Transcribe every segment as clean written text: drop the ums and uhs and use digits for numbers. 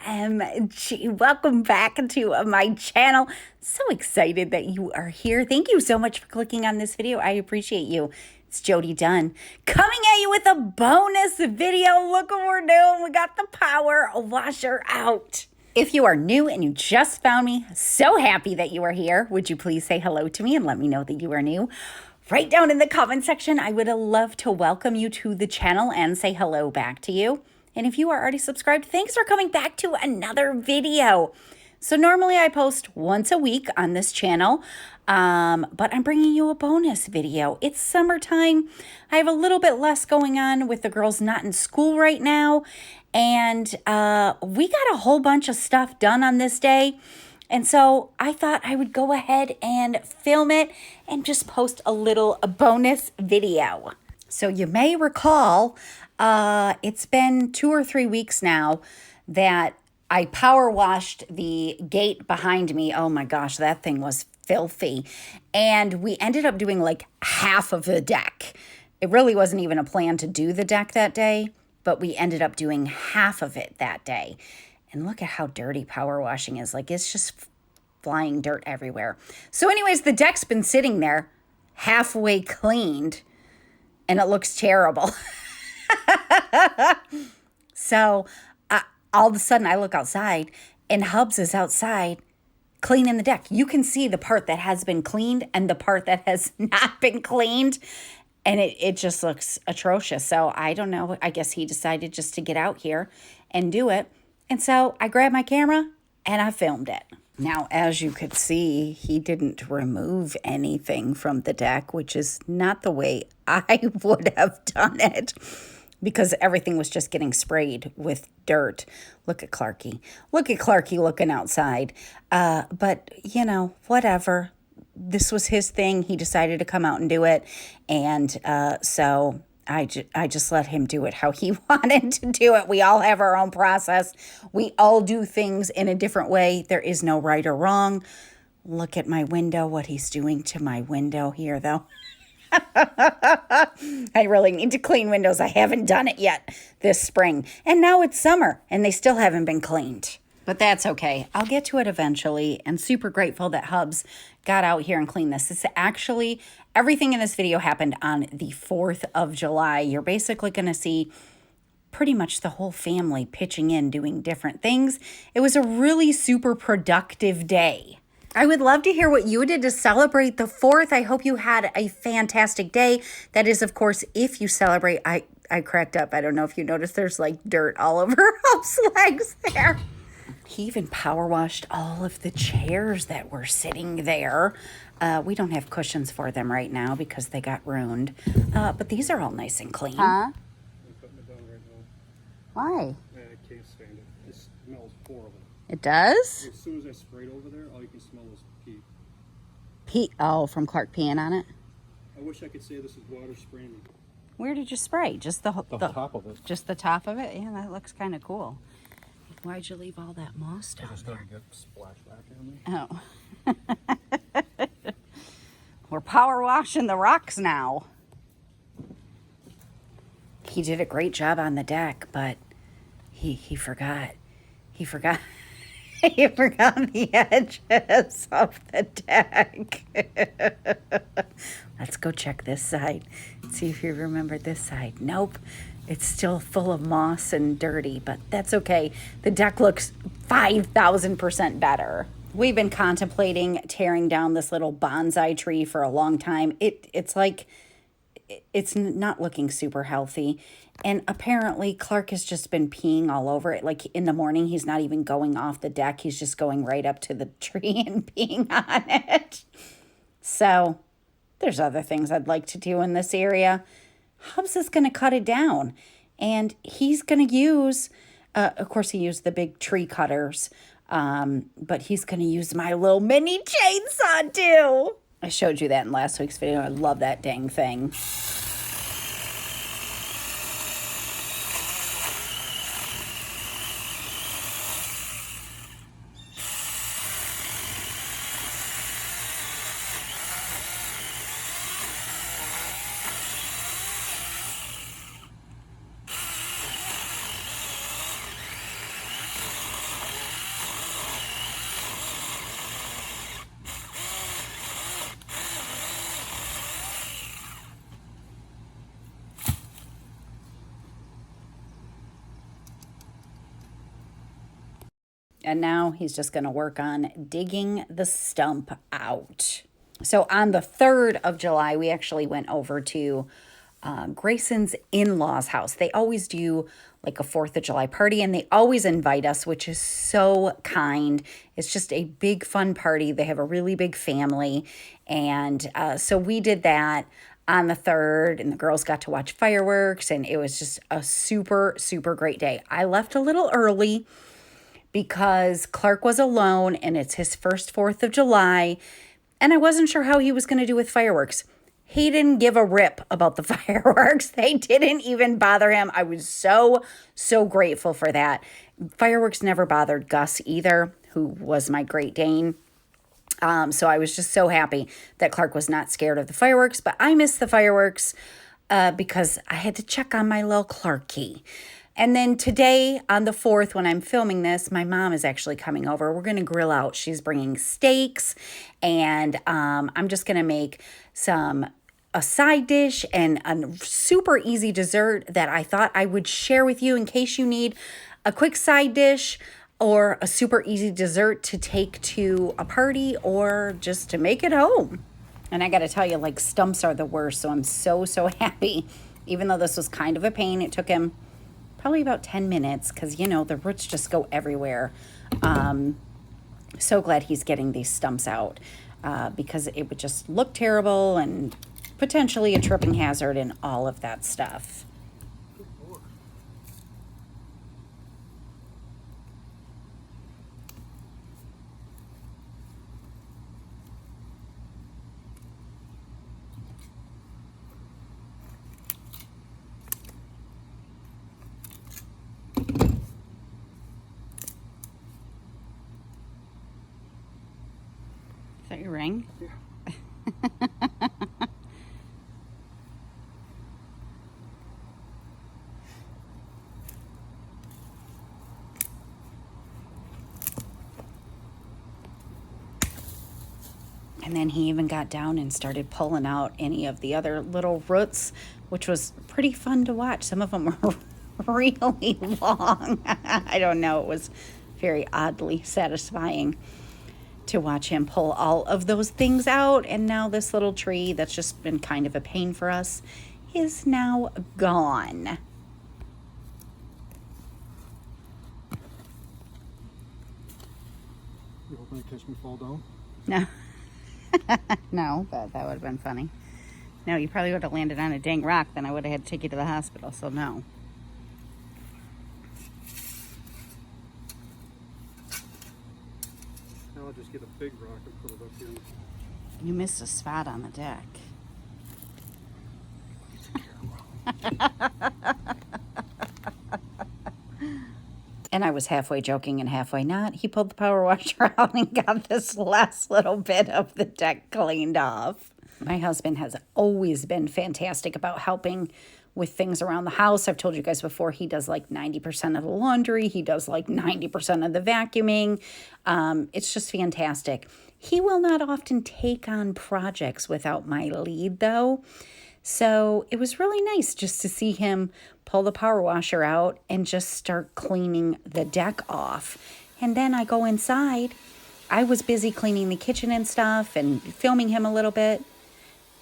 OMG. Welcome back to my channel. So excited that you are here. Thank you so much for clicking on this video. I appreciate you. It's Jody Dunn coming at you with a bonus video. Look what we're doing. We got the power washer out. If you are new and you just found me, so happy that you are here. Would you please say hello to me and let me know that you are new? Right down in the comment section, I would love to welcome you to the channel and say hello back to you. And if you are already subscribed, thanks for coming back to another video. So normally I post once a week on this channel, but I'm bringing you a bonus video. It's summertime. I have a little bit less going on with the girls not in school right now. And we got a whole bunch of stuff done on this day. And so I thought I would go ahead and film it and just post a little bonus video. So you may recall, it's been 2 or 3 weeks now that I power washed the gate behind me. Oh my gosh, that thing was filthy. And we ended up doing like half of the deck. It really wasn't even a plan to do the deck that day, but we ended up doing half of it that day. And look at how dirty power washing is. Like, it's just flying dirt everywhere. So anyways, the deck's been sitting there halfway cleaned and it looks terrible. So all of a sudden I look outside and Hubs is outside cleaning the deck. You can see the part that has been cleaned and the part that has not been cleaned. And it just looks atrocious. So I don't know. I guess he decided just to get out here and do it. And so I grabbed my camera and I filmed it. Now, as you could see, he didn't remove anything from the deck, which is not the way I would have done it because everything was just getting sprayed with dirt. Look at Clarky. Look at Clarky looking outside. But, you know, whatever. This was his thing. He decided to come out and do it. And so I just let him do it how he wanted to do it. We all have our own process. We all do things in a different way. There is no right or wrong. Look at my window, what he's doing to my window here, though. I really need to clean windows. I haven't done it yet this spring. And now it's summer, and they still haven't been cleaned. But that's okay. I'll get to it eventually, and super grateful that Hubs got out here and cleaned this. It's actually, everything in this video happened on the 4th of July. You're basically going to see pretty much the whole family pitching in, doing different things. It was a really super productive day. I would love to hear what you did to celebrate the 4th. I hope you had a fantastic day. That is, of course, if you celebrate. I cracked up. I don't know if you noticed there's like dirt all over Hubs' legs there. He even power washed all of the chairs that were sitting there. We don't have cushions for them right now because they got ruined. But these are all nice and clean. Huh? I'm putting it down right now. Why? I can't stand it. It smells horrible. It does? As soon as I sprayed over there, all you can smell is pee. Pee? Oh, from Clark peeing on it? I wish I could say this is water spraying me. Where did you spray? Just the top of it. Just the top of it? Yeah, that looks kind of cool. Why'd you leave all that moss down I just there? gotta get splashback on me. Oh. We're power washing the rocks now. He did a great job on the deck, but he forgot. He forgot. He forgot the edges of the deck. Let's go check this side. See if you remember this side. Nope. It's still full of moss and dirty, but that's okay. The deck looks 5,000% better. We've been contemplating tearing down this little bonsai tree for a long time. It's like, it's not looking super healthy. And apparently Clark has just been peeing all over it. Like in the morning, he's not even going off the deck. He's just going right up to the tree and peeing on it. So there's other things I'd like to do in this area. Hubs is going to cut it down, and he's going to use, of course, he used the big tree cutters, but he's going to use my little mini chainsaw too. I showed you that in last week's video. I love that dang thing. And now he's just going to work on digging the stump out. So on the 3rd of July, we actually went over to Grayson's in-laws' house. They always do like a 4th of July party, and they always invite us, which is so kind. It's just a big fun party. They have a really big family. And so we did that on the 3rd, and the girls got to watch fireworks, and it was just a super, super great day. I left a little early because Clark was alone, and it's his first 4th of July, and I wasn't sure how he was going to do with fireworks. He didn't give a rip about the fireworks. They didn't even bother him. I was so, so grateful for that. Fireworks never bothered Gus either, who was my Great Dane. So I was just so happy that Clark was not scared of the fireworks, but I missed the fireworks because I had to check on my little Clarky. And then today on the 4th, when I'm filming this, my mom is actually coming over. We're going to grill out. She's bringing steaks, and I'm just going to make a side dish and a super easy dessert that I thought I would share with you in case you need a quick side dish or a super easy dessert to take to a party or just to make it home. And I got to tell you, like, stumps are the worst, so I'm so, so happy. Even though this was kind of a pain, it took him probably about 10 minutes because, you know, the roots just go everywhere. So glad he's getting these stumps out because it would just look terrible and potentially a tripping hazard and all of that stuff. Is that your ring? Yeah. And then he even got down and started pulling out any of the other little roots, which was pretty fun to watch. Some of them were really long. I don't know. It was very oddly satisfying to watch him pull all of those things out. And now this little tree that's just been kind of a pain for us is now gone. You hoping to catch me fall down? No. No, but that would have been funny. No, you probably would have landed on a dang rock, then I would have had to take you to the hospital, so no. Now I'll just get a big rock and put it up here. You missed a spot on the deck. And I was halfway joking and halfway not. He pulled the power washer out and got this last little bit of the deck cleaned off. My husband has always been fantastic about helping with things around the house. I've told you guys before, he does like 90% of the laundry. He does like 90% of the vacuuming. It's just fantastic. He will not often take on projects without my lead though. So it was really nice just to see him pull the power washer out and just start cleaning the deck off. And then I go inside. I was busy cleaning the kitchen and stuff and filming him a little bit.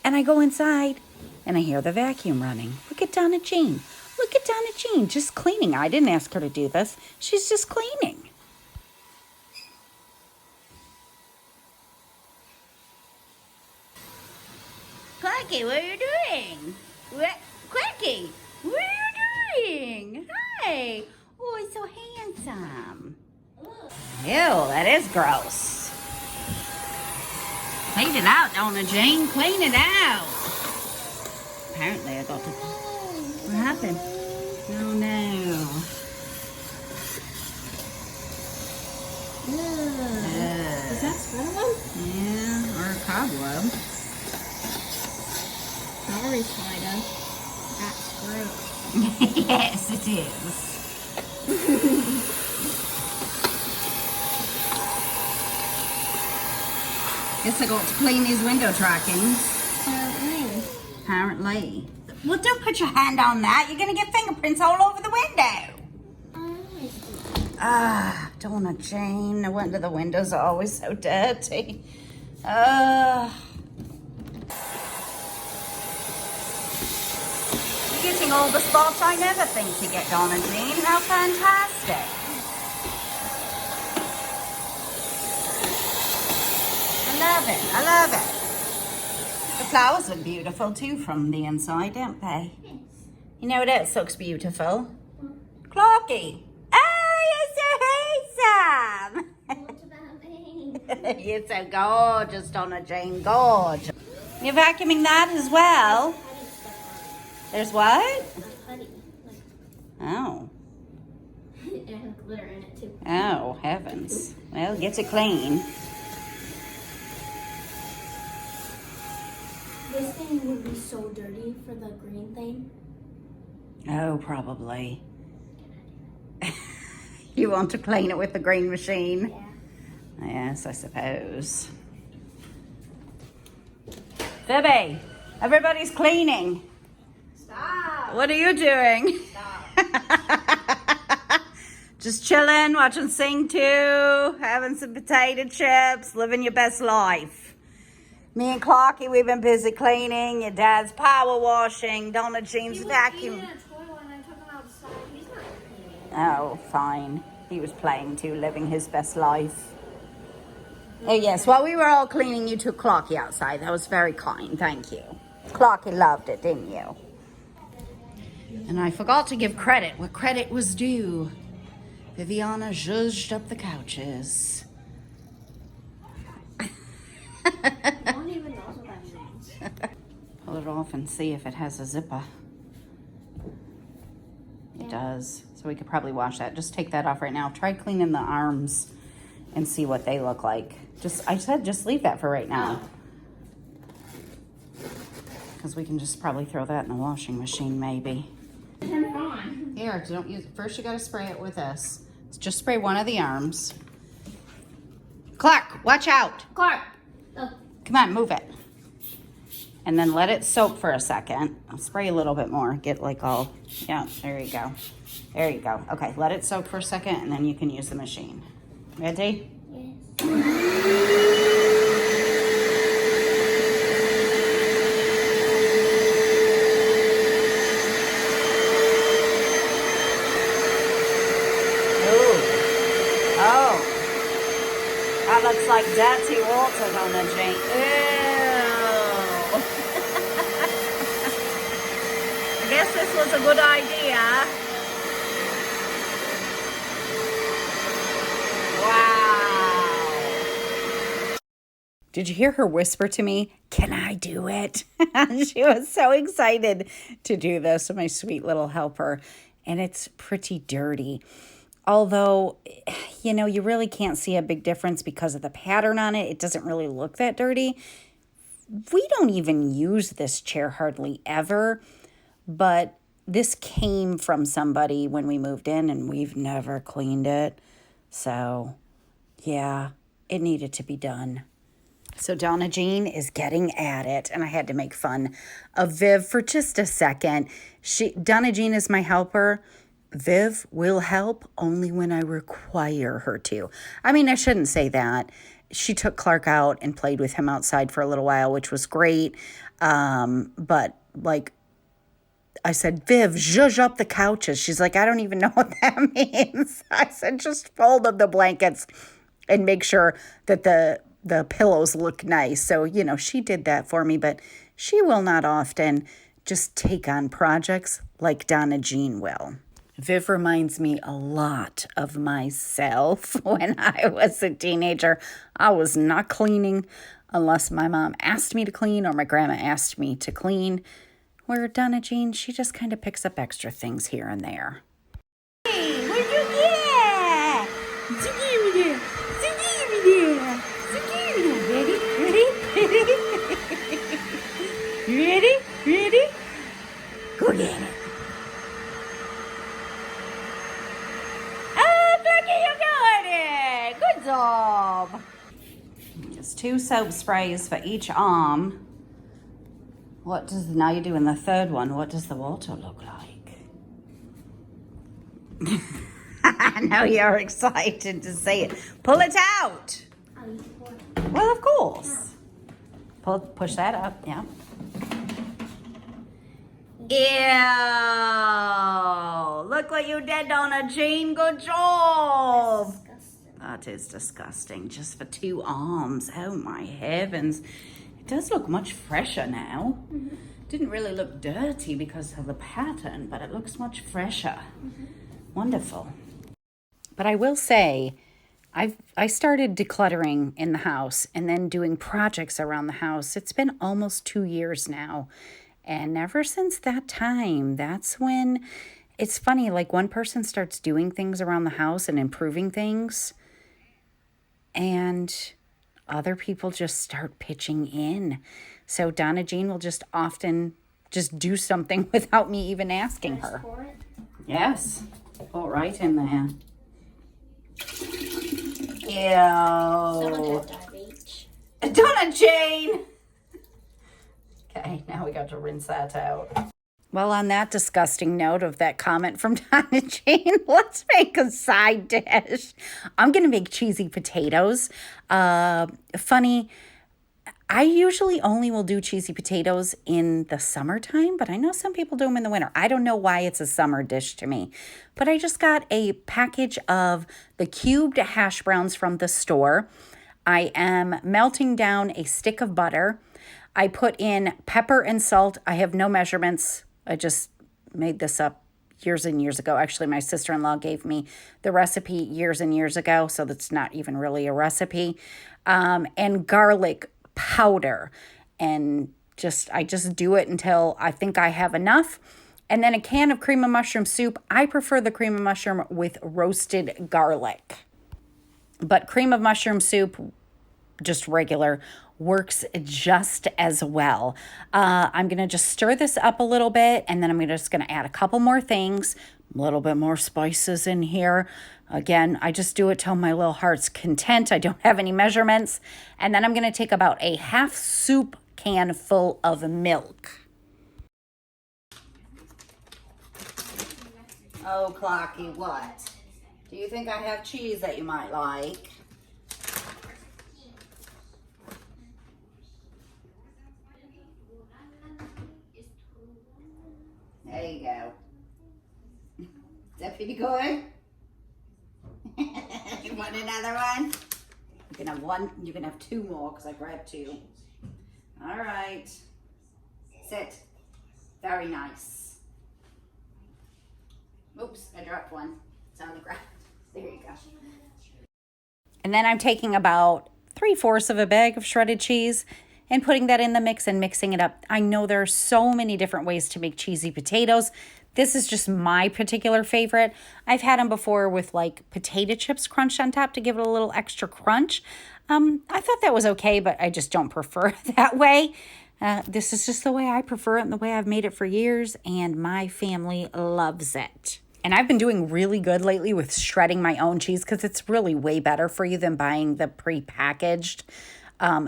And I go inside and I hear the vacuum running. Look at Donna Jean. Look at Donna Jean just cleaning. I didn't ask her to do this. She's just cleaning. Quacky, what are you doing? What? Quacky, what are you doing? Hi. Oh, he's so handsome. Ew, that is gross. Clean it out, Donna Jane. Clean it out. Apparently I got to... What happened? Oh, no. Is that swollen? Yeah, or a cobweb. Sorry, Spider. That's gross. Yes, it is. Guess I got to clean these window trackings. Apparently. Well, don't put your hand on that. You're going to get fingerprints all over the window. Ah, Donna Jane. No wonder the windows are always so dirty. Getting all the spots I never think to get, Donna Jane. How fantastic. I love it. I love it. The flowers look beautiful too from the inside, don't they? Yes. You know what else looks beautiful? Clarky. Oh, you're so handsome. What about me? You're so gorgeous, Donna Jane. Gorgeous. You're vacuuming that as well? There's what? Putty. Oh. It has glitter in it too. Oh, heavens. Well, get it clean. This thing would be so dirty for the green thing. Oh, probably. You want to clean it with the green machine? Yeah. Yes, I suppose. Phoebe, everybody's cleaning. Stop. What are you doing? Stop. Just chilling, watching Sing 2, having some potato chips, living your best life. Me and Clarky, we've been busy cleaning. Your dad's power washing. Donna Jean's vacuum. Oh, fine. He was playing too, living his best life. Oh, yes. While we were all cleaning, you took Clarky outside. That was very kind. Thank you. Clarky loved it, didn't you? And I forgot to give credit where credit was due. Viviana zhuzhed up the couches. No one even knows what that means. Pull it off and see if it has a zipper. It does. So we could probably wash that. Just take that off right now. Try cleaning the arms and see what they look like. I said just leave that for right now. Because we can just probably throw that in the washing machine maybe. Turn it on. Here, don't use. First you gotta spray it with this. Just spray one of the arms. Clark, watch out. Clark. Look. Come on, move it. And then let it soak for a second. I'll spray a little bit more. Get like all, yeah, there you go. There you go. Okay, let it soak for a second and then you can use the machine. Ready? Yes. Oh, that looks like dirty water, Donna Jane. Ew. I guess this was a good idea. Wow. Did you hear her whisper to me, "Can I do it?" She was so excited to do this, my sweet little helper. And it's pretty dirty. Although, you know, you really can't see a big difference because of the pattern on it. It doesn't really look that dirty. We don't even use this chair hardly ever, but this came from somebody when we moved in and we've never cleaned it. So, yeah, it needed to be done. So Donna Jean is getting at it, and I had to make fun of Viv for just a second. Donna Jean is my helper. Viv will help only when I require her to. I mean, I shouldn't say that. She took Clark out and played with him outside for a little while, which was great. But like I said, Viv, zhuzh up the couches. She's like, I don't even know what that means. I said, just fold up the blankets and make sure that the pillows look nice. So, you know, she did that for me, but she will not often just take on projects like Donna Jean will. Viv reminds me a lot of myself when I was a teenager. I was not cleaning unless my mom asked me to clean or my grandma asked me to clean. Where Donna Jean, she just kind of picks up extra things here and there. Hey, what'd you get? Give me that. Ready? Ready? Go get it. Good job. Just 2 soap sprays for each arm. Now you're doing the third one. What does the water look like? I know you're excited to see it. Pull it out. I'll use it. Well, of course. Push that up, yeah. Ew! Look what you did, Donna Jean. Good job. Disgusting. That is disgusting. Just for 2 arms. Oh my heavens. It does look much fresher now. Mm-hmm. Didn't really look dirty because of the pattern, but it looks much fresher. Mm-hmm. Wonderful. But I will say, I started decluttering in the house and then doing projects around the house. It's been almost 2 years now. And ever since that time, that's when it's funny, like one person starts doing things around the house and improving things, and other people just start pitching in. So Donna Jean will just often just do something without me even asking her. Pour it. Yes, pull it right in there. Someone Ew. had diabetes. Donna Jean! Okay, now we got to rinse that out. Well, on that disgusting note of that comment from Donna Jean, let's make a side dish. I'm going to make cheesy potatoes. Funny, I usually only will do cheesy potatoes in the summertime, but I know some people do them in the winter. I don't know why it's a summer dish to me. But I just got a package of the cubed hash browns from the store. I am melting down a stick of butter. I put in pepper and salt. I have no measurements. I just made this up years and years ago. Actually, my sister-in-law gave me the recipe years and years ago, so that's not even really a recipe. And garlic powder. And I just do it until I think I have enough. And then a can of cream of mushroom soup. I prefer the cream of mushroom with roasted garlic. But cream of mushroom soup, just regular, works just as well. I'm going to just stir this up a little bit, and then I'm just going to add a couple more things, a little bit more spices in here. Again, I just do it till my little heart's content. I don't have any measurements. And then I'm going to take about a half soup can full of milk. Oh, Clocky, what? Do you think I have cheese that you might like? There you go. Is that pretty good? You want another one? You can have one. You can have 2 more because I grabbed 2. All right. Sit. Very nice. Oops, I dropped one. It's on the ground. There you go. And then I'm taking about 3/4 of a bag of shredded cheese and putting that in the mix and mixing it up. I know there are so many different ways to make cheesy potatoes. This is just my particular favorite. I've had them before with like potato chips crunched on top to give it a little extra crunch. I thought that was okay, but I just don't prefer it that way. This is just the way I prefer it and the way I've made it for years, and my family loves it. And I've been doing really good lately with shredding my own cheese because it's really way better for you than buying the pre-packaged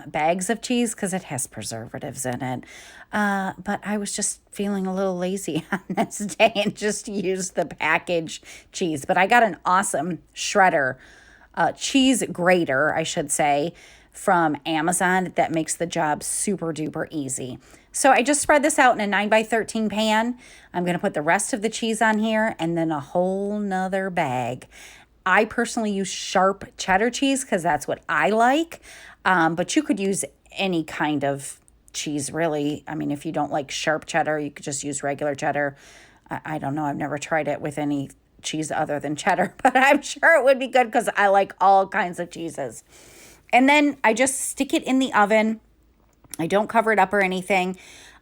bags of cheese because it has preservatives in it. But I was just feeling a little lazy on this day and just used the packaged cheese. But I got an awesome shredder, cheese grater, I should say, from Amazon that makes the job super duper easy. So I just spread this out in a 9x13 pan. I'm going to put the rest of the cheese on here and then a whole nother bag. I personally use sharp cheddar cheese because that's what I like. But you could use any kind of cheese, really. I mean, if you don't like sharp cheddar, you could just use regular cheddar. I don't know. I've never tried it with any cheese other than cheddar, but I'm sure it would be good because I like all kinds of cheeses. And then I just stick it in the oven. I don't cover it up or anything.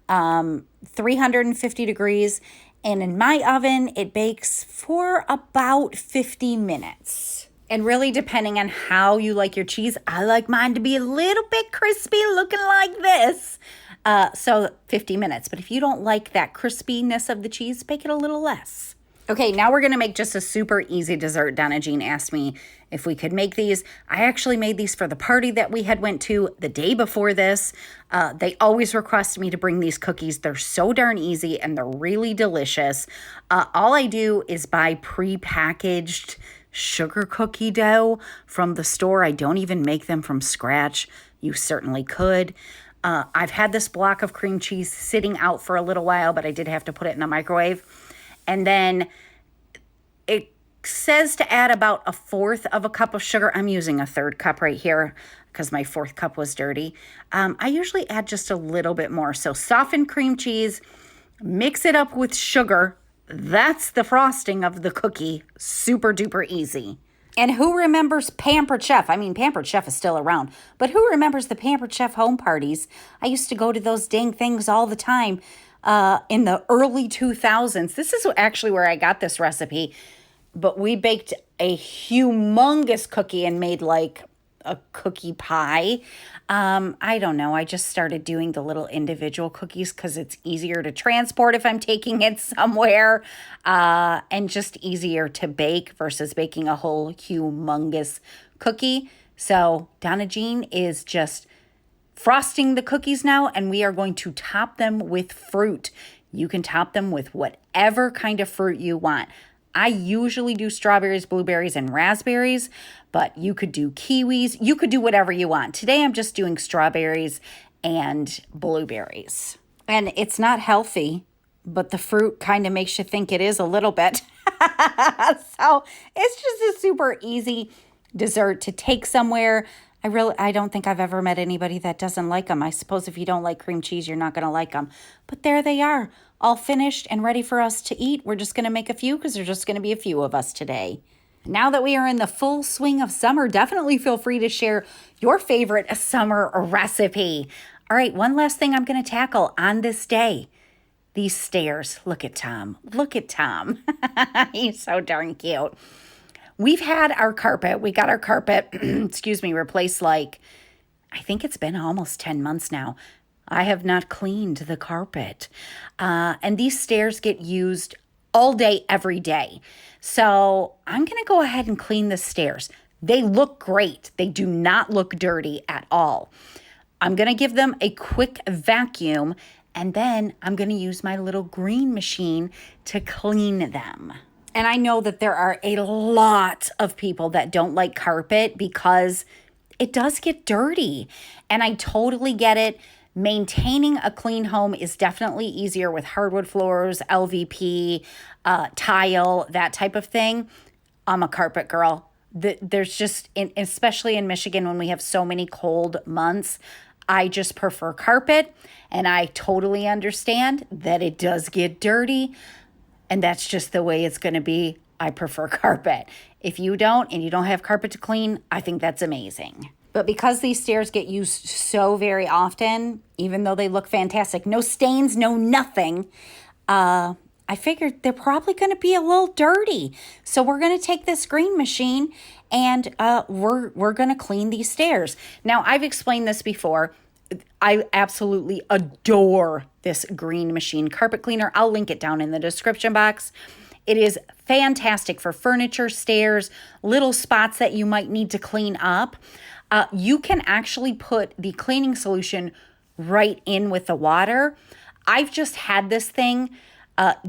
350 degrees. And in my oven, it bakes for about 50 minutes. And really, depending on how you like your cheese, I like mine to be a little bit crispy, looking like this. So 50 minutes. But if you don't like that crispiness of the cheese, bake it a little less. Okay, now we're going to make just a super easy dessert. Donna Jean asked me if we could make these. I actually made these for the party that we had went to the day before this. They always request me to bring these cookies. They're so darn easy and they're really delicious. All I do is buy pre-packaged sugar cookie dough from the store. I don't even make them from scratch. You certainly could. I've had this block of cream cheese sitting out for a little while, but I did have to put it in a microwave. And then it says to add about 1/4 of a cup of sugar. I'm using a 1/3 cup right here because my 4th cup was dirty. I usually add just a little bit more. So softened cream cheese, mix it up with sugar. That's the frosting of the cookie. Super duper easy. And who remembers Pampered Chef? I mean, Pampered Chef is still around, but who remembers the Pampered Chef home parties? I used to go to those dang things all the time in the early 2000s. This is actually where I got this recipe, but we baked a humongous cookie and made like a cookie pie. I don't know. I just started doing the little individual cookies because it's easier to transport if I'm taking it somewhere, and just easier to bake versus baking a whole humongous cookie. So Donna Jean is just frosting the cookies now, and we are going to top them with fruit. You can top them with whatever kind of fruit you want. I usually do strawberries, blueberries, and raspberries, but you could do kiwis. You could do whatever you want. Today, I'm just doing strawberries and blueberries. And it's not healthy, but the fruit kind of makes you think it is a little bit. So it's just a super easy dessert to take somewhere. I don't think I've ever met anybody that doesn't like them. I suppose if you don't like cream cheese, you're not going to like them. But there they are, all finished and ready for us to eat. We're just going to make a few because there's just going to be a few of us today. Now that we are in the full swing of summer, definitely feel free to share your favorite summer recipe. All right, one last thing I'm going to tackle on this day. These stairs. Look at Tom. Look at Tom. He's so darn cute. We've had our carpet. We got our carpet, replaced I think it's been almost 10 months now. I have not cleaned the carpet. And these stairs get used all day, every day. So I'm going to go ahead and clean the stairs. They look great. They do not look dirty at all. I'm going to give them a quick vacuum, and then I'm going to use my little green machine to clean them. And I know that there are a lot of people that don't like carpet because it does get dirty. And I totally get it. Maintaining a clean home is definitely easier with hardwood floors, LVP, tile, that type of thing. I'm a carpet girl. There's just, especially in Michigan when we have so many cold months, I just prefer carpet. And I totally understand that it does get dirty. And that's just the way it's going to be. I prefer carpet. If you don't and you don't have carpet to clean, I think that's amazing. But because these stairs get used so very often, even though they look fantastic, no stains, no nothing, I figured they're probably going to be a little dirty. So we're going to take this green machine and we're going to clean these stairs. Now, I've explained this before. I absolutely adore this green machine carpet cleaner. I'll link it down in the description box. It is fantastic for furniture, stairs, little spots that you might need to clean up. You can actually put the cleaning solution right in with the water. I've just had this thing,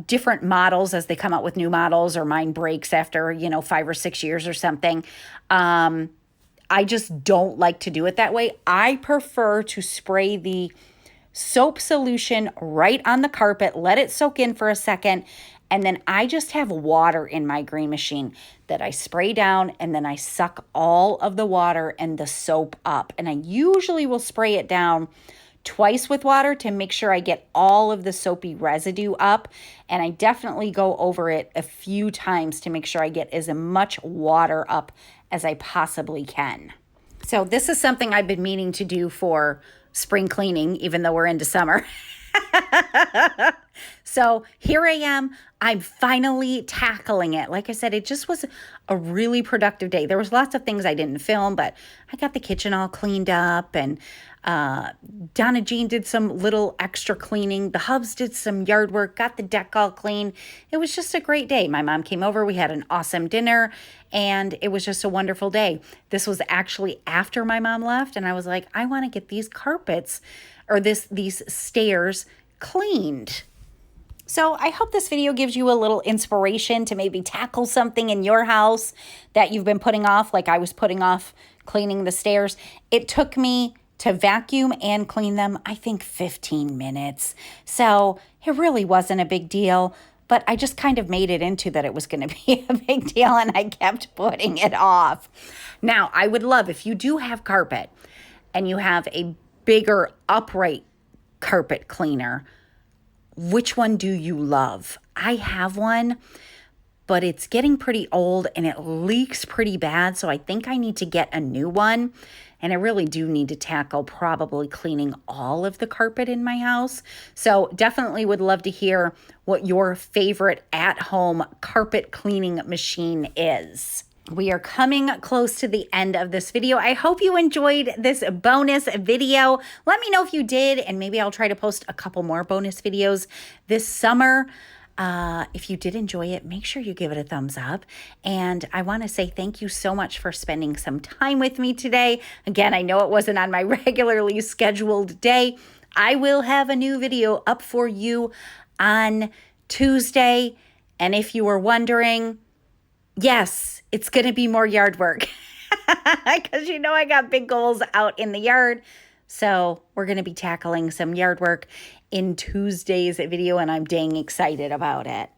different models as they come out with new models, or mine breaks after, 5 or 6 years or something. I just don't like to do it that way. I prefer to spray the soap solution right on the carpet, let it soak in for a second, and then I just have water in my green machine that I spray down, and then I suck all of the water and the soap up. And I usually will spray it down twice with water to make sure I get all of the soapy residue up. And I definitely go over it a few times to make sure I get as much water up as I possibly can. So this is something I've been meaning to do for spring cleaning, even though we're into summer. So here I am. I'm finally tackling it. Like I said, it just was a really productive day. There was lots of things I didn't film, but I got the kitchen all cleaned up, and Donna Jean did some little extra cleaning. The hubs did some yard work, got the deck all clean. It was just a great day. My mom came over. We had an awesome dinner, and it was just a wonderful day. This was actually after my mom left, and I was like, I want to get these carpets or these stairs cleaned. So I hope this video gives you a little inspiration to maybe tackle something in your house that you've been putting off, like I was putting off cleaning the stairs. It took me to vacuum and clean them, I think 15 minutes. So it really wasn't a big deal, but I just kind of made it into that it was going to be a big deal, and I kept putting it off. Now, I would love, if you do have carpet and you have a bigger upright carpet cleaner, which one do you love? I have one, but it's getting pretty old and it leaks pretty bad. So I think I need to get a new one. And I really do need to tackle probably cleaning all of the carpet in my house. So definitely would love to hear what your favorite at-home carpet cleaning machine is. We are coming close to the end of this video. I hope you enjoyed this bonus video. Let me know if you did, and maybe I'll try to post a couple more bonus videos this summer. If you did enjoy it, make sure you give it a thumbs up. And I want to say thank you so much for spending some time with me today. Again, I know it wasn't on my regularly scheduled day. I will have a new video up for you on Tuesday. And if you were wondering, yes, it's going to be more yard work because you know I got big goals out in the yard. So we're going to be tackling some yard work in Tuesday's video, and I'm dang excited about it.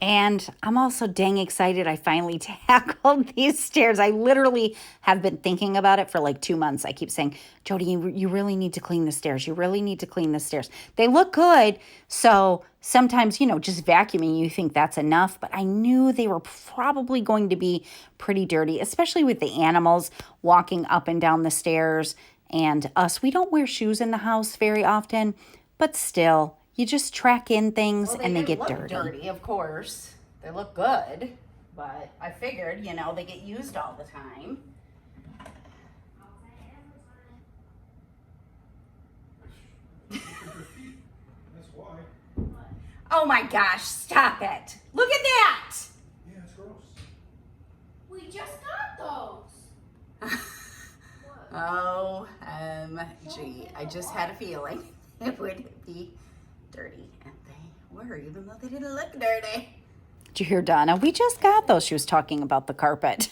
And I'm also dang excited I finally tackled these stairs. I literally have been thinking about it for like 2 months. I keep saying, Jody, you really need to clean the stairs. You really need to clean the stairs. They look good. So sometimes, you know, just vacuuming, you think that's enough. But I knew they were probably going to be pretty dirty, especially with the animals walking up and down the stairs. And us, we don't wear shoes in the house very often, but still, you just track in things and they get dirty. Of course. They look good, but I figured, you know, they get used all the time. That's why. Oh my gosh, stop it. Look at that. Yeah, it's gross. We just got those. OMG. I just had a feeling it would be dirty. And they were, even though they didn't look dirty. Did you hear Donna? We just got those. She was talking about the carpet.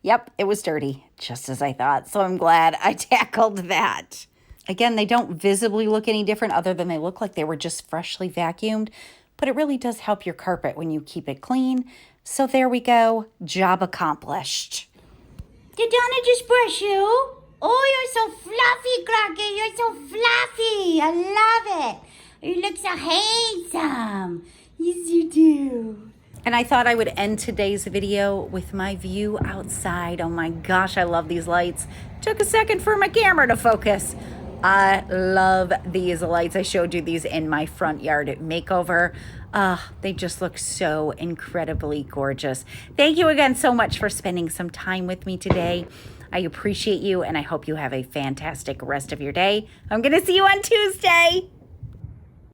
Yep, it was dirty, just as I thought. So I'm glad I tackled that. Again, they don't visibly look any different other than they look like they were just freshly vacuumed. But it really does help your carpet when you keep it clean. So there we go. Job accomplished. Did Donna just brush you? Oh, you're so fluffy, Clarky. You're so fluffy. I love it. You look so handsome. Yes, you do. And I thought I would end today's video with my view outside. Oh my gosh, I love these lights. Took a second for my camera to focus. I love these lights. I showed you these in my front yard makeover. They just look so incredibly gorgeous. Thank you again so much for spending some time with me today. I appreciate you, and I hope you have a fantastic rest of your day. I'm going to see you on Tuesday.